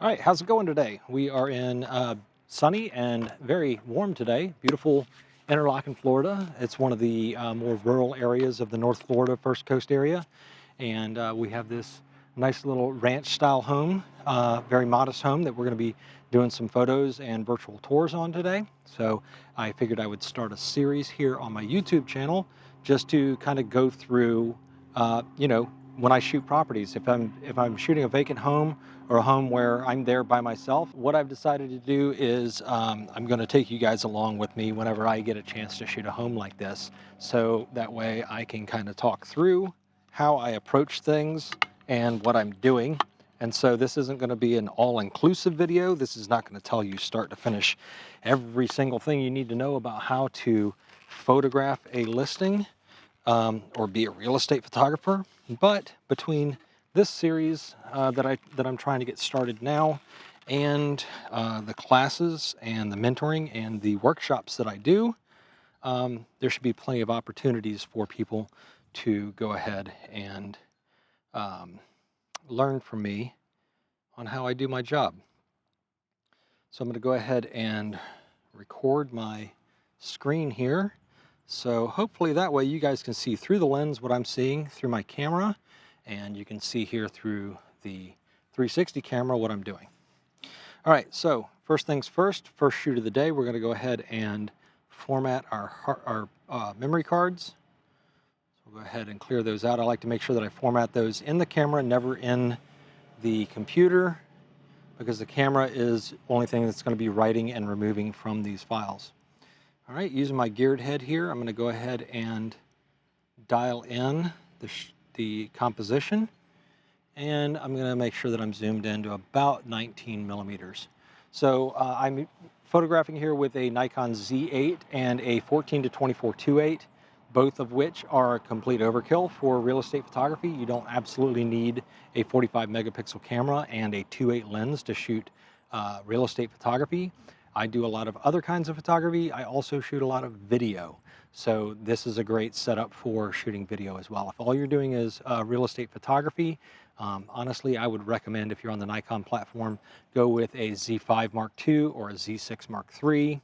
All right, how's it going today? We are in sunny and very warm today. Beautiful Interlachen, Florida. It's one of the more rural areas of the North Florida First Coast area. And we have this nice little ranch style home, very modest home that we're going to be doing some photos and virtual tours on today. So I figured I would start a series here on my YouTube channel just to kind of go through, when I shoot properties. If I'm shooting a vacant home or a home where I'm there by myself, what I've decided to do is I'm going to take you guys along with me whenever I get a chance to shoot a home like this. So that way I can kind of talk through how I approach things and what I'm doing. And so this isn't going to be an all-inclusive video. This is not going to tell you start to finish every single thing you need to know about how to photograph a listing or be a real estate photographer. But between this series that I'm trying to get started now and the classes and the mentoring and the workshops that I do, there should be plenty of opportunities for people to go ahead and learn from me on how I do my job. So I'm going to go ahead and record my screen here. So hopefully that way you guys can see through the lens what I'm seeing through my camera, and you can see here through the 360 camera what I'm doing. All right, so first things first shoot of the day, we're going to go ahead and format our memory cards. So we'll go ahead and clear those out. I like to make sure that I format those in the camera, never in the computer, because the camera is the only thing that's going to be writing and removing from these files. All right, using my geared head here, I'm going to go ahead and dial in the composition, and I'm going to make sure that I'm zoomed in to about 19 millimeters. So I'm photographing here with a Nikon Z8 and a 14 to 24 2.8, both of which are a complete overkill for real estate photography. You don't absolutely need a 45 megapixel camera and a 2.8 lens to shoot real estate photography. I do a lot of other kinds of photography. I also shoot a lot of video. So this is a great setup for shooting video as well. If all you're doing is real estate photography, honestly, I would recommend, if you're on the Nikon platform, go with a Z5 Mark II or a Z6 Mark III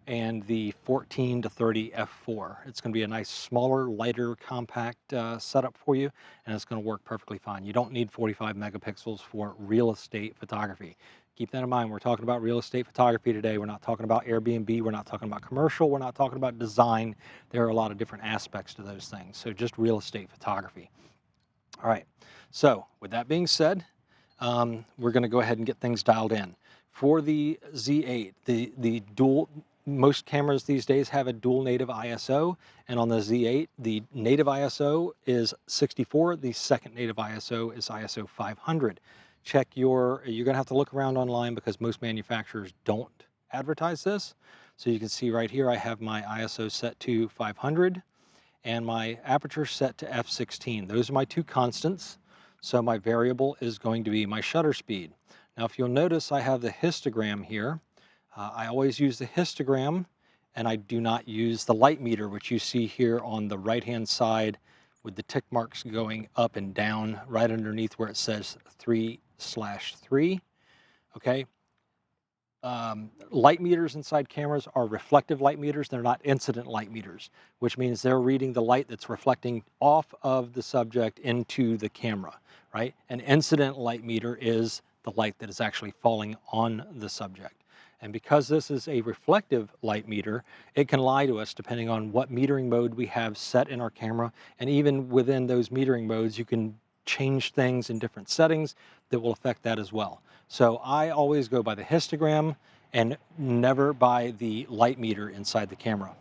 and the 14 to 30 f4. It's going to be a nice, smaller, lighter, compact setup for you, and it's going to work perfectly fine. You don't need 45 megapixels for real estate photography. Keep that in mind. We're talking about real estate photography today. We're not talking about Airbnb. We're not talking about commercial. We're not talking about design. There are a lot of different aspects to those things. So just real estate photography. All right. So with that being said, we're going to go ahead and get things dialed in. For the Z8, the dual, most cameras these days have a dual native ISO, and on the Z8, the native ISO is 64. The second native ISO is ISO 500. You're going to have to look around online because most manufacturers don't advertise this. So you can see right here, I have my ISO set to 500 and my aperture set to f16. Those are my two constants. So my variable is going to be my shutter speed. Now, if you'll notice, I have the histogram here. I always use the histogram, and I do not use the light meter, which you see here on the right-hand side with the tick marks going up and down right underneath where it says 3/3. Okay. Light meters inside cameras are reflective light meters. They're not incident light meters, which means they're reading the light that's reflecting off of the subject into the camera, right? An incident light meter is the light that is actually falling on the subject. And because this is a reflective light meter, it can lie to us depending on what metering mode we have set in our camera. And even within those metering modes, you can change things in different settings that will affect that as well. So I always go by the histogram and never by the light meter inside the camera.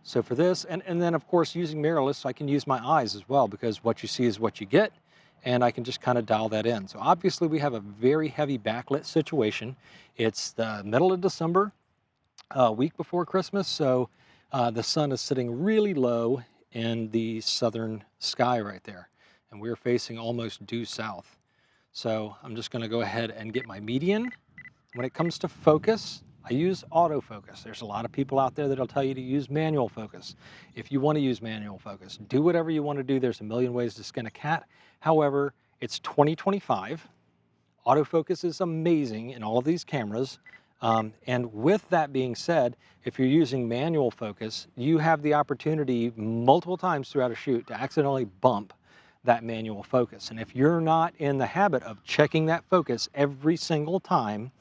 So for this, and then of course using mirrorless, I can use my eyes as well, because what you see is what you get, and I can just kind of dial that in. So obviously we have a very heavy backlit situation. It's the middle of December, a week before Christmas, so the sun is sitting really low in the southern sky right there, and we're facing almost due south. So I'm just going to go ahead and get my median. When it comes to focus, I use autofocus. There's a lot of people out there that'll tell you to use manual focus. If you want to use manual focus, do whatever you want to do. There's a million ways to skin a cat. However, it's 2025. Autofocus is amazing in all of these cameras. And with that being said, if you're using manual focus, you have the opportunity multiple times throughout a shoot to accidentally bump that manual focus. And if you're not in the habit of checking that focus every single time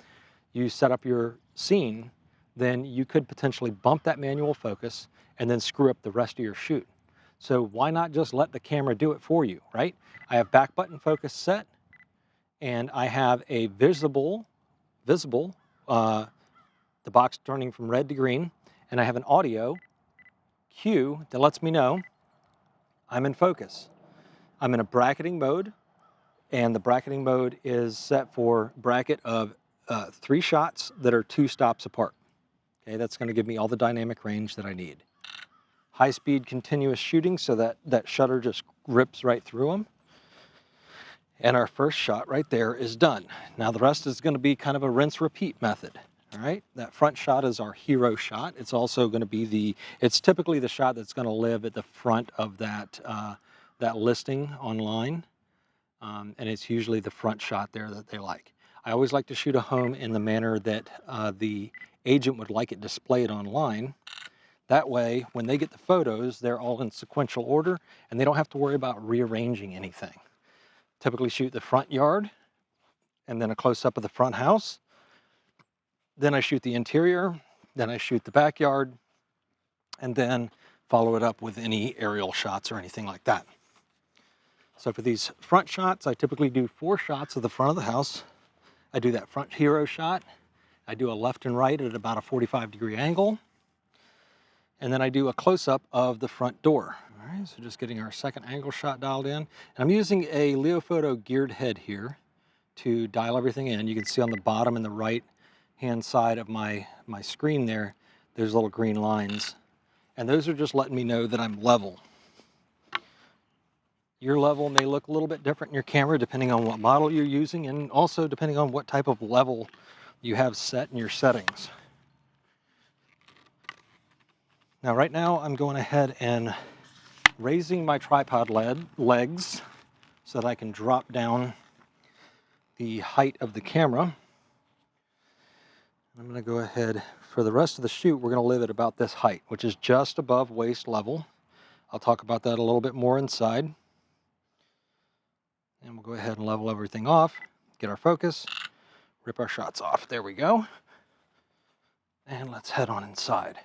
you set up your scene, then you could potentially bump that manual focus and then screw up the rest of your shoot. So why not just let the camera do it for you, right? I have back button focus set, and I have a visible, the box turning from red to green, and I have an audio cue that lets me know I'm in focus. I'm in a bracketing mode, and the bracketing mode is set for bracket of 3 shots that are 2 stops apart. Okay, that's going to give me all the dynamic range that I need. High-speed continuous shooting, so that shutter just rips right through them. And our first shot right there is done. Now the rest is going to be kind of a rinse-repeat method. All right, that front shot is our hero shot. It's also going to be it's typically the shot that's going to live at the front of that listing online. And it's usually the front shot there that they like. I always like to shoot a home in the manner that the agent would like it displayed online. That way, when they get the photos, they're all in sequential order, and they don't have to worry about rearranging anything. Typically shoot the front yard, and then a close-up of the front house. Then I shoot the interior, then I shoot the backyard, and then follow it up with any aerial shots or anything like that. So for these front shots, I typically do 4 shots of the front of the house. I do that front hero shot. I do a left and right at about a 45-degree angle. And then I do a close-up of the front door. All right, so just getting our second angle shot dialed in. And I'm using a Leofoto geared head here to dial everything in. You can see on the bottom and the right-hand side of my screen there, there's little green lines. And those are just letting me know that I'm level. Your level may look a little bit different in your camera depending on what model you're using, and also depending on what type of level you have set in your settings. Now right now I'm going ahead and raising my tripod legs so that I can drop down the height of the camera. I'm going to go ahead, for the rest of the shoot, we're going to live at about this height, which is just above waist level. I'll talk about that a little bit more inside. And we'll go ahead and level everything off, get our focus, rip our shots off. There we go. And let's head on inside.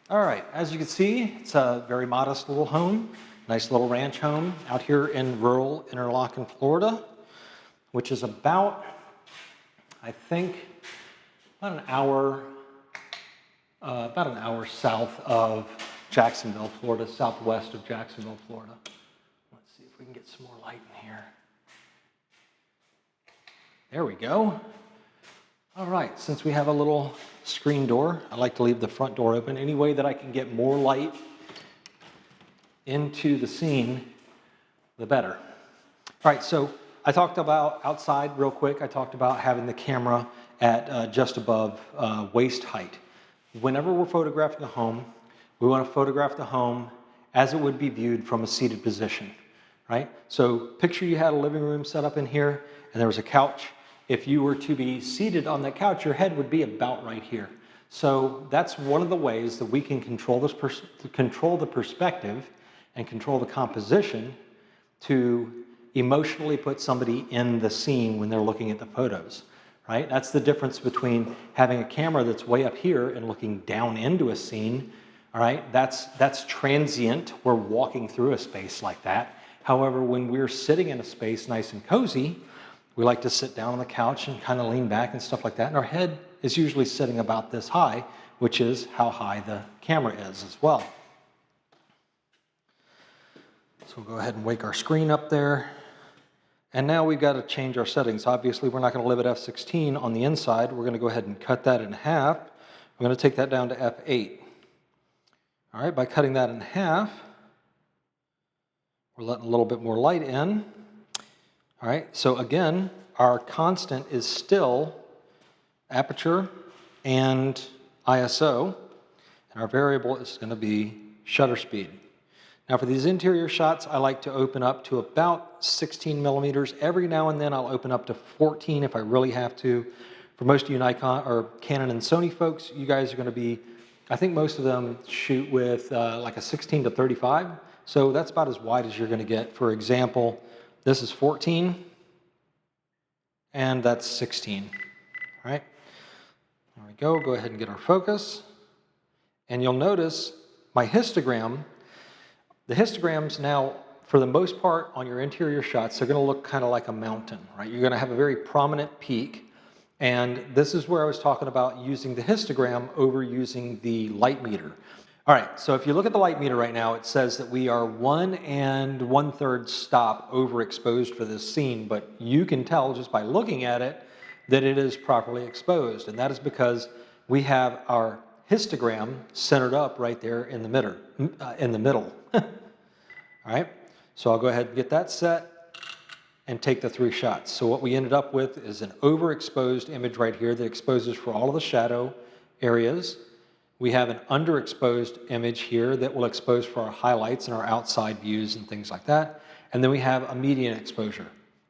All right, as you can see, it's a very modest little home, nice little ranch home out here in rural Interlachen, Florida, which is about, I think, about an hour south of Jacksonville, Florida, southwest of Jacksonville, Florida. Let's see if we can get some more light in here. There we go. All right, since we have a little screen door, I like to leave the front door open. Any way that I can get more light into the scene, the better. All right, so I talked about outside real quick. I talked about having the camera at just above waist height. Whenever we're photographing a home, we want to photograph the home as it would be viewed from a seated position, right? So picture you had a living room set up in here and there was a couch. If you were to be seated on that couch, your head would be about right here. So that's one of the ways that we can control the perspective and control the composition to emotionally put somebody in the scene when they're looking at the photos, right? That's the difference between having a camera that's way up here and looking down into a scene, all right? That's transient. We're walking through a space like that. However, when we're sitting in a space nice and cozy, we like to sit down on the couch and kind of lean back and stuff like that. And our head is usually sitting about this high, which is how high the camera is as well. So we'll go ahead and wake our screen up there. And now we've got to change our settings. Obviously, we're not going to live at f16 on the inside. We're going to go ahead and cut that in half. We're going to take that down to f8. All right, by cutting that in half, we're letting a little bit more light in. All right, so again, our constant is still aperture and ISO, and our variable is going to be shutter speed. Now for these interior shots, I like to open up to about 16 millimeters. Every now and then I'll open up to 14 if I really have to. For most of you Nikon or Canon and Sony folks, you guys are going to be, I think most of them shoot with like a 16 to 35. So that's about as wide as you're going to get. For example, this is 14 and that's 16. All right, there we go. Go ahead and get our focus. And you'll notice my histogram. The histograms now, for the most part, on your interior shots, they're going to look kind of like a mountain, right? You're going to have a very prominent peak. And this is where I was talking about using the histogram over using the light meter. All right, so if you look at the light meter right now, it says that we are 1 1/3 stop overexposed for this scene, but you can tell just by looking at it that it is properly exposed. And that is because we have our histogram centered up right there in the middle. All right, so I'll go ahead and get that set and take the 3 shots. So what we ended up with is an overexposed image right here that exposes for all of the shadow areas. We have an underexposed image here that will expose for our highlights and our outside views and things like that. And then we have a median exposure.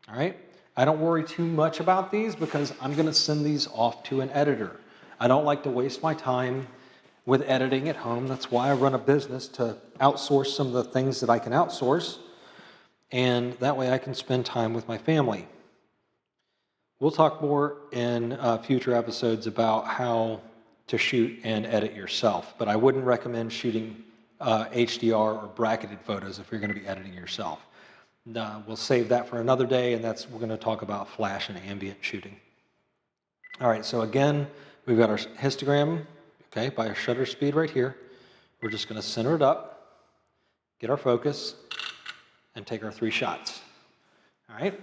All right, I don't worry too much about these because I'm going to send these off to an editor. I don't like to waste my time with editing at home. That's why I run a business, to outsource some of the things that I can outsource, and that way I can spend time with my family. We'll talk more in future episodes about how to shoot and edit yourself, but I wouldn't recommend shooting HDR or bracketed photos if you're going to be editing yourself. We'll save that for another day, and we're going to talk about flash and ambient shooting. All right, so again, we've got our histogram, okay, by our shutter speed right here. We're just going to center it up, get our focus, and take our 3 shots. All right.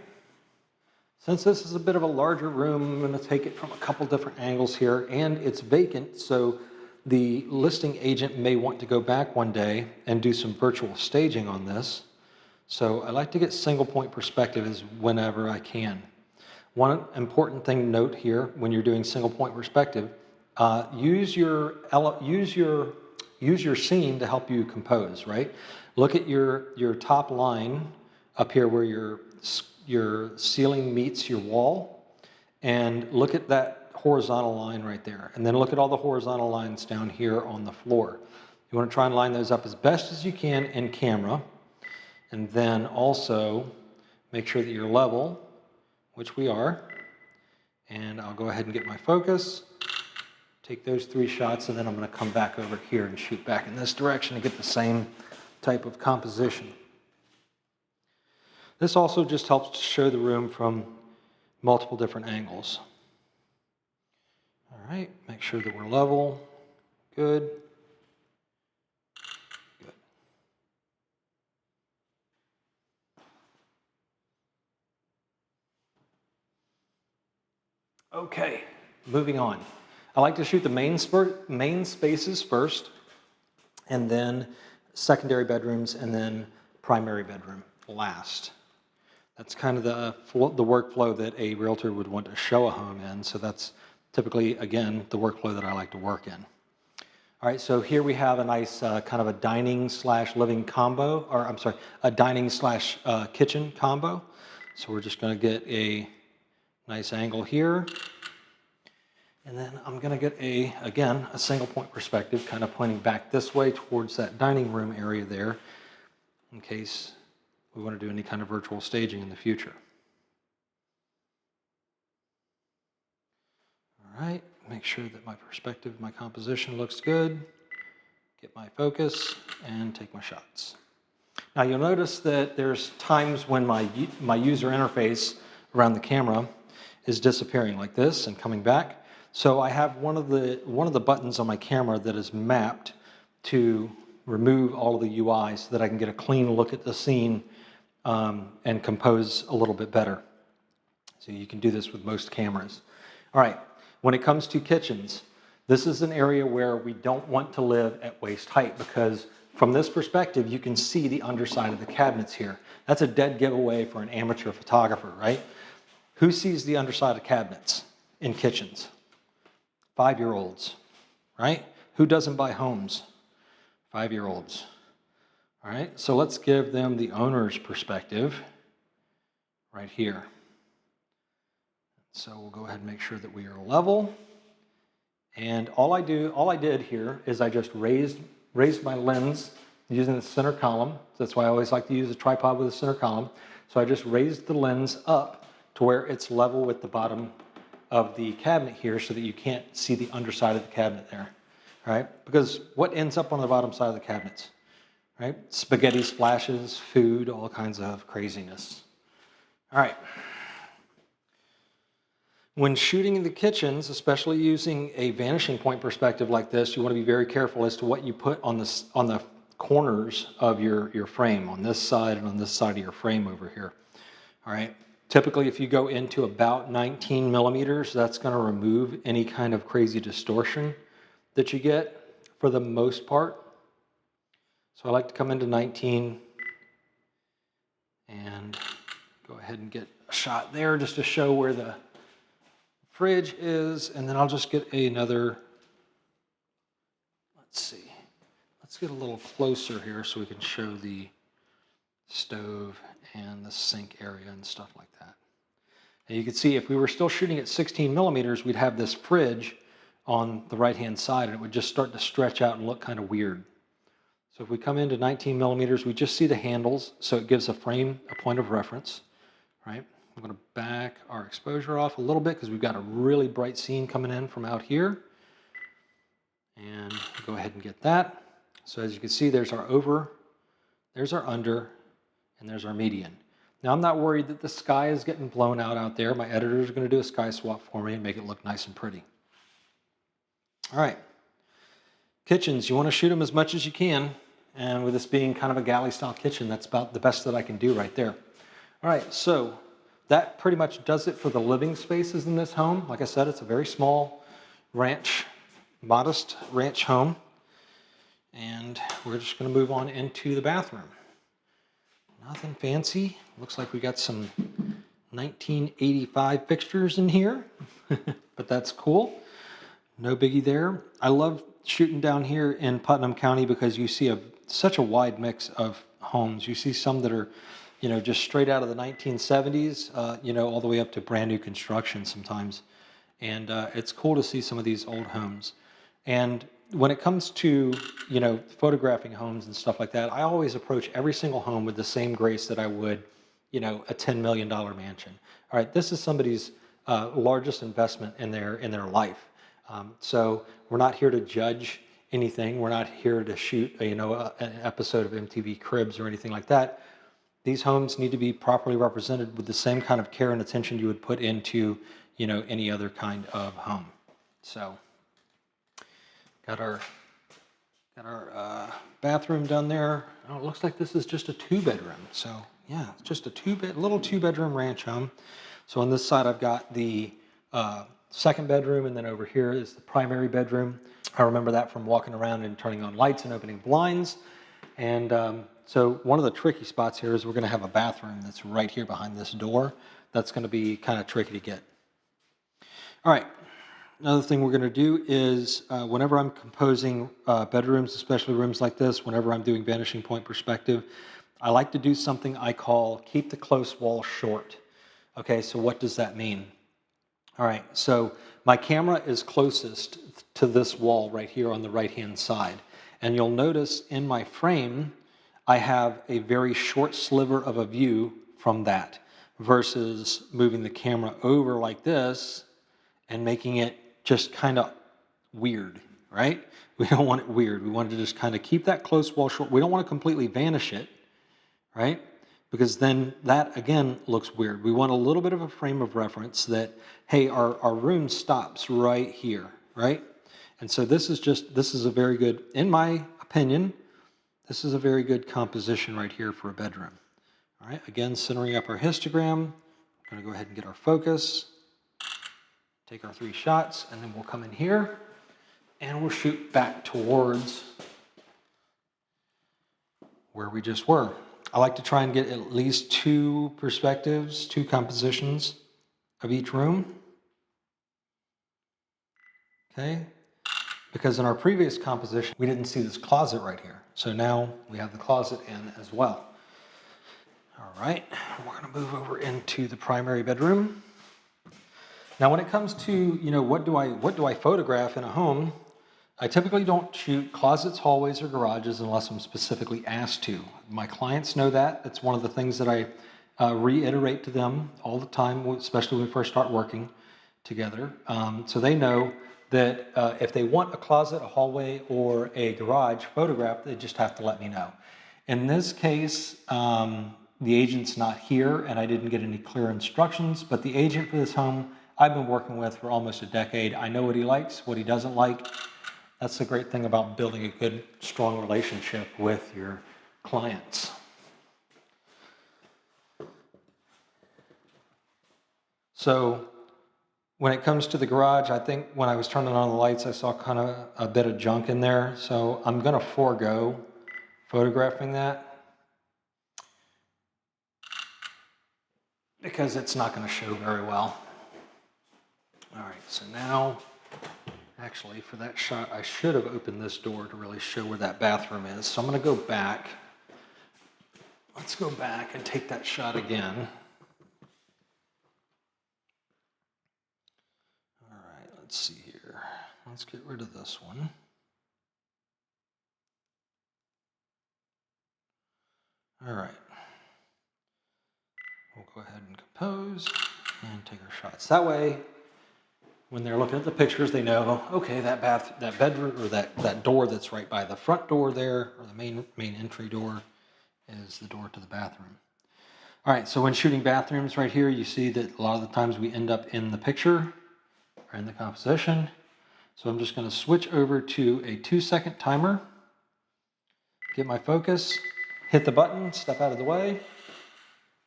Since this is a bit of a larger room, I'm going to take it from a couple different angles here, and it's vacant, so the listing agent may want to go back one day and do some virtual staging on this. So I like to get single point perspective as whenever I can. One important thing to note here when you're doing single point perspective, use your scene to help you compose, right? Look at your top line up here where your ceiling meets your wall, and look at that horizontal line right there. And then look at all the horizontal lines down here on the floor. You want to try and line those up as best as you can in camera. And then also make sure that you're level, which we are. And I'll go ahead and get my focus, take those 3 shots, and then I'm going to come back over here and shoot back in this direction to get the same type of composition. This also just helps to show the room from multiple different angles. All right, make sure that we're level. Good. Good. Okay, moving on. I like to shoot the main spaces first, and then secondary bedrooms, and then primary bedroom last. That's kind of the workflow that a realtor would want to show a home in. So that's typically, again, the workflow that I like to work in. All right, so here we have a nice kind of a dining / living combo, or I'm sorry, a dining / kitchen combo. So we're just going to get a nice angle here. And then I'm going to get again, a single point perspective, kind of pointing back this way towards that dining room area there, in case we want to do any kind of virtual staging in the future. All right, make sure that my perspective, my composition looks good. Get my focus and take my shots. Now you'll notice that there's times when my user interface around the camera is disappearing like this and coming back. So I have one of the buttons on my camera that is mapped to remove all of the UI so that I can get a clean look at the scene and compose a little bit better. So you can do this with most cameras. All right, when it comes to kitchens, this is an area where we don't want to live at waist height, because from this perspective, you can see the underside of the cabinets here. That's a dead giveaway for an amateur photographer, right? Who sees the underside of cabinets in kitchens? 5-year-olds, right? Who doesn't buy homes? 5-year-olds. All right, so let's give them the owner's perspective right here. So we'll go ahead and make sure that we are level. And all I did here is I just raised my lens using the center column. That's why I always like to use a tripod with a center column. So I just raised the lens up to where it's level with the bottom of the cabinet here so that you can't see the underside of the cabinet there. All right, because what ends up on the bottom side of the cabinets? Right? Spaghetti splashes, food, all kinds of craziness. All right. When shooting in the kitchens, especially using a vanishing point perspective like this, you want to be very careful as to what you put on the corners of your frame, on this side and on this side of your frame over here. All right. Typically, if you go into about 19 millimeters, that's going to remove any kind of crazy distortion that you get for the most part. So I like to come into 19 and go ahead and get a shot there just to show where the fridge is, and then I'll just get another, let's see, let's get a little closer here so we can show the stove and the sink area and stuff like that. And you can see if we were still shooting at 16 millimeters, we'd have this fridge on the right-hand side, and it would just start to stretch out and look kind of weird. So if we come into 19 millimeters, we just see the handles, so it gives a frame a point of reference, right? I'm going to back our exposure off a little bit because we've got a really bright scene coming in from out here. And go ahead and get that. So as you can see, there's our over, there's our under, and there's our median. Now I'm not worried that the sky is getting blown out there. My editor is going to do a sky swap for me and make it look nice and pretty. All right. Kitchens, you want to shoot them as much as you can. And with this being kind of a galley style kitchen, that's about the best that I can do right there. All right, so that pretty much does it for the living spaces in this home. Like I said, it's a very small ranch, modest ranch home. And we're just going to move on into the bathroom. Nothing fancy. Looks like we got some 1985 fixtures in here, but that's cool. No biggie there. I love shooting down here in Putnam County because you see such a wide mix of homes. You see some that are, just straight out of the 1970s, all the way up to brand new construction sometimes. And it's cool to see some of these old homes. And when it comes to, photographing homes and stuff like that, I always approach every single home with the same grace that I would, a $10 million mansion. All right, this is somebody's largest investment in their life. So we're not here to judge anything. We're not here to shoot, an episode of MTV Cribs or anything like that. These homes need to be properly represented with the same kind of care and attention you would put into, any other kind of home. So, got our bathroom done there. Oh, it looks like this is just a 2-bedroom. So yeah, it's just a little 2-bedroom ranch home. So on this side, I've got the second bedroom, and then over here is the primary bedroom. I remember that from walking around and turning on lights and opening blinds. And so one of the tricky spots here is we're going to have a bathroom that's right here behind this door. That's going to be kind of tricky to get. All right. Another thing we're going to do is whenever I'm composing bedrooms, especially rooms like this, whenever I'm doing vanishing point perspective, I like to do something I call keep the close wall short. Okay, so what does that mean? All right, so my camera is closest to this wall right here on the right-hand side. And you'll notice in my frame, I have a very short sliver of a view from that versus moving the camera over like this and making it just kind of weird, right? We don't want it weird. We want to just kind of keep that close wall short. We don't want to completely vanish it, right? Because then that, again, looks weird. We want a little bit of a frame of reference that, hey, our room stops right here, right? And so this is a very good, in my opinion, this is a very good composition right here for a bedroom. All right, again, centering up our histogram. I'm going to go ahead and get our focus, take our 3 shots, and then we'll come in here and we'll shoot back towards where we just were. I like to try and get at least 2 perspectives, 2 compositions of each room. Okay, because in our previous composition, we didn't see this closet right here. So now we have the closet in as well. All right, we're gonna move over into the primary bedroom. Now, when it comes to, what do I photograph in a home, I typically don't shoot closets, hallways, or garages unless I'm specifically asked to. My clients know that. It's one of the things that I reiterate to them all the time, especially when we first start working together. So they know that if they want a closet, a hallway, or a garage photographed, they just have to let me know. In this case, the agent's not here and I didn't get any clear instructions, but the agent for this home I've been working with for almost a decade. I know what he likes, what he doesn't like. That's the great thing about building a good, strong relationship with your clients. So when it comes to the garage, I think when I was turning on the lights, I saw kind of a bit of junk in there. So I'm going to forego photographing that because it's not going to show very well. All right, so now, actually for that shot, I should have opened this door to really show where that bathroom is. So I'm going to go back. Let's go back and take that shot again. All right, let's see here. Let's get rid of this one. All right. We'll go ahead and compose and take our shots. That way, when they're looking at the pictures, they know, okay, that bedroom, or that door that's right by the front door there, or the main entry door, is the door to the bathroom. All right, so when shooting bathrooms right here, you see that a lot of the times we end up in the picture or in the composition. So I'm just going to switch over to a 2-second timer, get my focus, hit the button, step out of the way,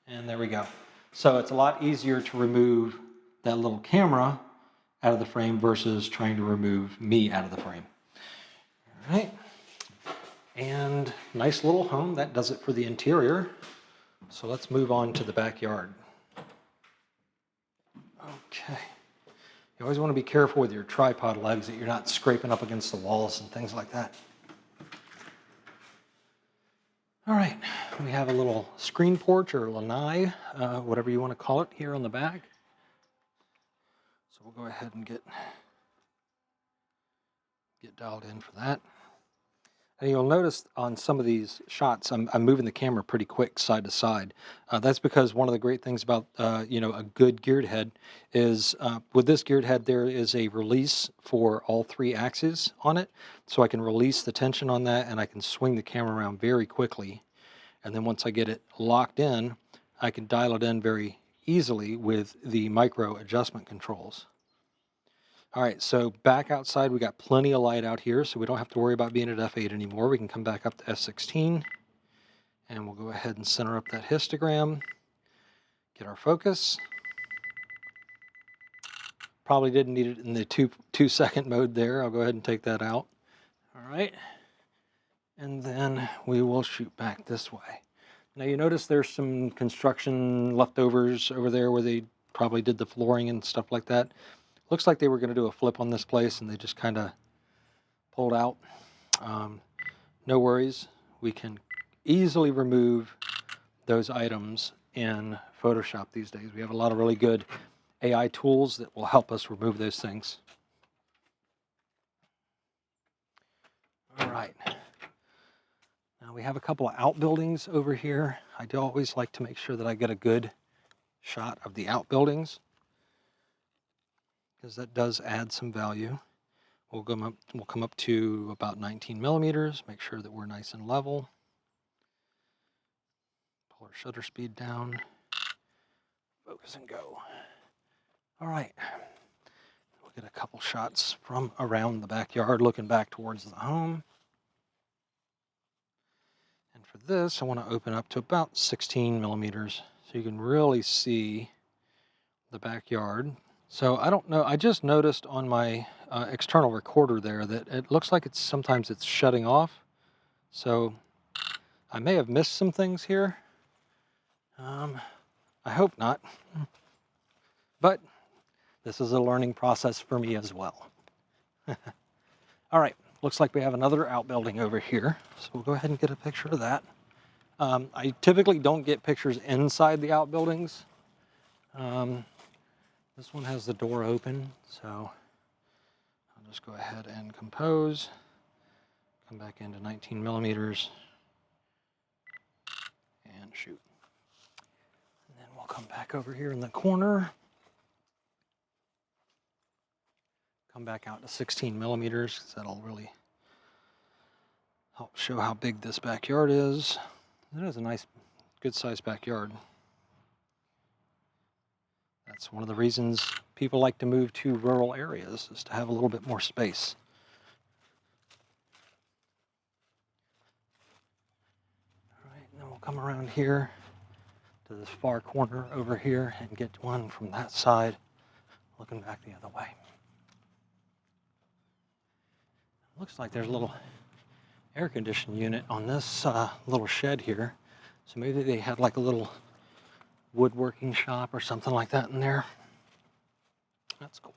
and there we go. So it's a lot easier to remove that little camera out of the frame versus trying to remove me out of the frame. All right, and nice little home. That does it for the interior. So let's move on to the backyard. Okay. You always want to be careful with your tripod legs that you're not scraping up against the walls and things like that. All right, we have a little screen porch or lanai, whatever you want to call it, here on the back. So we'll go ahead and get dialed in for that. And you'll notice on some of these shots, I'm moving the camera pretty quick side to side. That's because one of the great things about a good geared head is with this geared head there is a release for all 3 axes on it, so I can release the tension on that and I can swing the camera around very quickly. And then once I get it locked in, I can dial it in very easily with the micro adjustment controls. All right, so back outside, we got plenty of light out here, so we don't have to worry about being at f8 anymore. We can come back up to f16, and we'll go ahead and center up that histogram, get our focus. Probably didn't need it in the 2-second mode there. I'll go ahead and take that out. All right, and then we will shoot back this way. Now you notice there's some construction leftovers over there where they probably did the flooring and stuff like that. Looks like they were going to do a flip on this place and they just kind of pulled out. No worries. We can easily remove those items in Photoshop these days. We have a lot of really good AI tools that will help us remove those things. All right. Now we have a couple of outbuildings over here. I do always like to make sure that I get a good shot of the outbuildings, because that does add some value. We'll come up to about 19 millimeters, make sure that we're nice and level. Pull our shutter speed down, focus and go. All right, we'll get a couple shots from around the backyard looking back towards the home. And for this, I want to open up to about 16 millimeters so you can really see the backyard. So I don't know, I just noticed on my external recorder there that it looks like sometimes it's shutting off. So I may have missed some things here. I hope not. But this is a learning process for me as well. All right, looks like we have another outbuilding over here. So we'll go ahead and get a picture of that. I typically don't get pictures inside the outbuildings. This one has the door open, so I'll just go ahead and compose, come back into 19 millimeters, and shoot. And then we'll come back over here in the corner, come back out to 16 millimeters, because that'll really help show how big this backyard is. It is a nice, good-sized backyard. That's one of the reasons people like to move to rural areas, is to have a little bit more space. All right, and then we'll come around here to this far corner over here and get one from that side, looking back the other way. Looks like there's a little air conditioning unit on this little shed here. So maybe they had like a little woodworking shop or something like that in there. That's cool.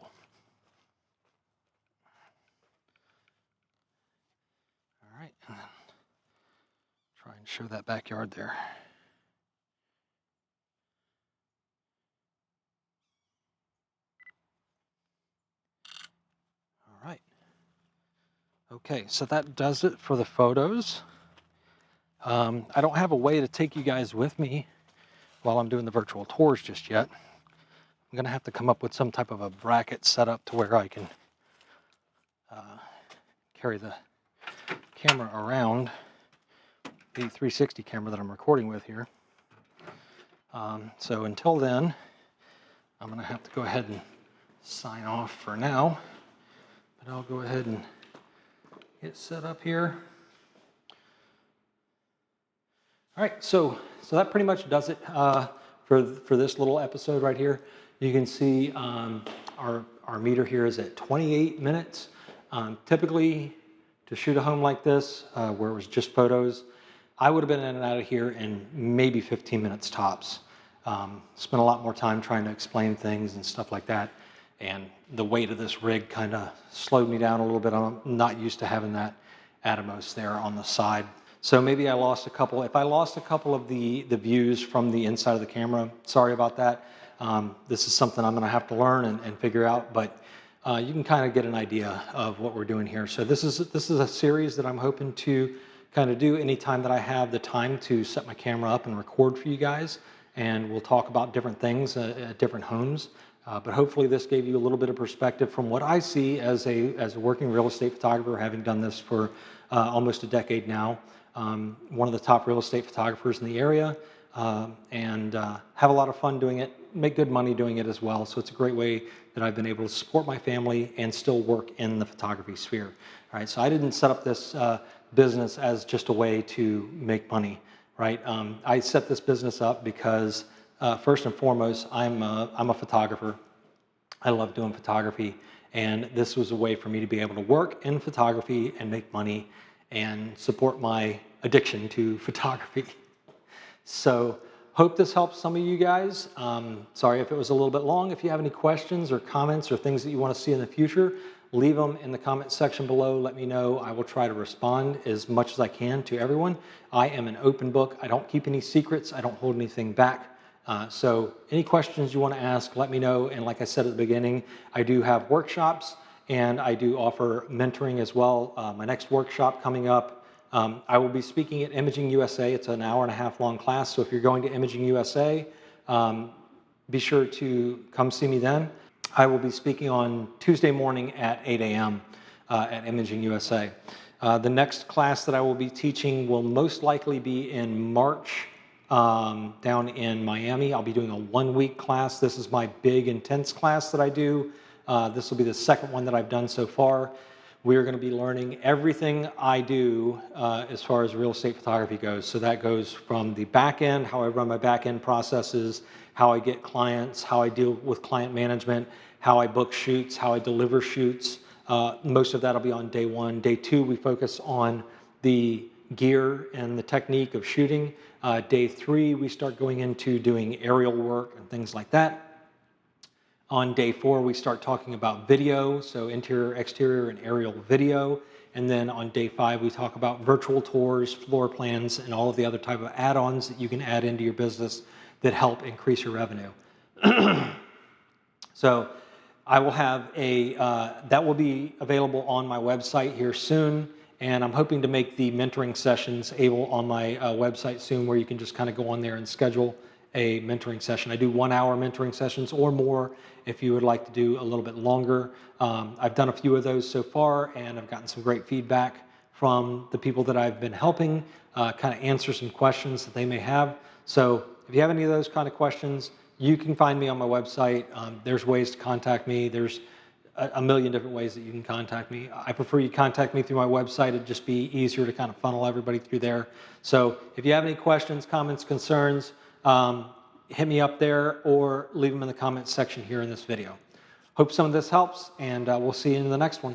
All right, and then try and show that backyard there. All right. Okay, so that does it for the photos. I don't have a way to take you guys with me while I'm doing the virtual tours just yet. I'm going to have to come up with some type of a bracket set up to where I can carry the camera around, the 360 camera that I'm recording with here. So until then, I'm going to have to go ahead and sign off for now, but I'll go ahead and get set up here. All right, so that pretty much does it for this little episode right here. You can see our meter here is at 28 minutes. Typically, to shoot a home like this, where it was just photos, I would have been in and out of here in maybe 15 minutes tops. Spent a lot more time trying to explain things and stuff like that, and the weight of this rig kind of slowed me down a little bit. I'm not used to having that Atomos there on the side. So maybe I lost a couple. If I lost a couple of the views from the inside of the camera, sorry about that. This is something I'm going to have to learn and figure out, but you can kind of get an idea of what we're doing here. So this is a series that I'm hoping to kind of do anytime that I have the time to set my camera up and record for you guys, and we'll talk about different things at different homes. But hopefully this gave you a little bit of perspective from what I see as a working real estate photographer, having done this for almost a decade now. One of the top real estate photographers in the area, and have a lot of fun doing it, make good money doing it as well. So it's a great way that I've been able to support my family and still work in the photography sphere. All right, so I didn't set up this business as just a way to make money, right? I set this business up because first and foremost, I'm a photographer. I love doing photography, and this was a way for me to be able to work in photography and make money and support my addiction to photography. So hope this helps some of you guys. Sorry if it was a little bit long. If you have any questions or comments or things that you want to see in the future, leave them in the comment section below. Let me know. I will try to respond as much as I can to everyone. I am an open book. I don't keep any secrets. I don't hold anything back. So any questions you want to ask, let me know. And like I said at the beginning, I do have workshops and I do offer mentoring as well. My next workshop coming up, I will be speaking at Imaging USA. It's an hour-and-a-half long class. So if you're going to Imaging USA, be sure to come see me then. I will be speaking on Tuesday morning at 8 a.m. At Imaging USA. The next class that I will be teaching will most likely be in March down in Miami. I'll be doing a 1-week class. This is my big, intense class that I do. This will be the second one that I've done so far. We're going to be learning everything I do as far as real estate photography goes. So that goes from the back end, how I run my back end processes, how I get clients, how I deal with client management, how I book shoots, how I deliver shoots. Most of that will be on day 1. Day 2, we focus on the gear and the technique of shooting. Day 3, we start going into doing aerial work and things like that. On day 4, we start talking about video, so interior, exterior, and aerial video. And then on day 5, we talk about virtual tours, floor plans, and all of the other type of add-ons that you can add into your business that help increase your revenue. So I will have that will be available on my website here soon. And I'm hoping to make the mentoring sessions able on my website soon, where you can just kind of go on there and schedule a mentoring session. I do 1-hour mentoring sessions or more if you would like to do a little bit longer. I've done a few of those so far, and I've gotten some great feedback from the people that I've been helping kind of answer some questions that they may have. So if you have any of those kind of questions, you can find me on my website. There's ways to contact me. There's a million different ways that you can contact me. I prefer you contact me through my website. It'd just be easier to kind of funnel everybody through there. So if you have any questions, comments, concerns, hit me up there or leave them in the comments section here in this video. Hope some of this helps, and we'll see you in the next one.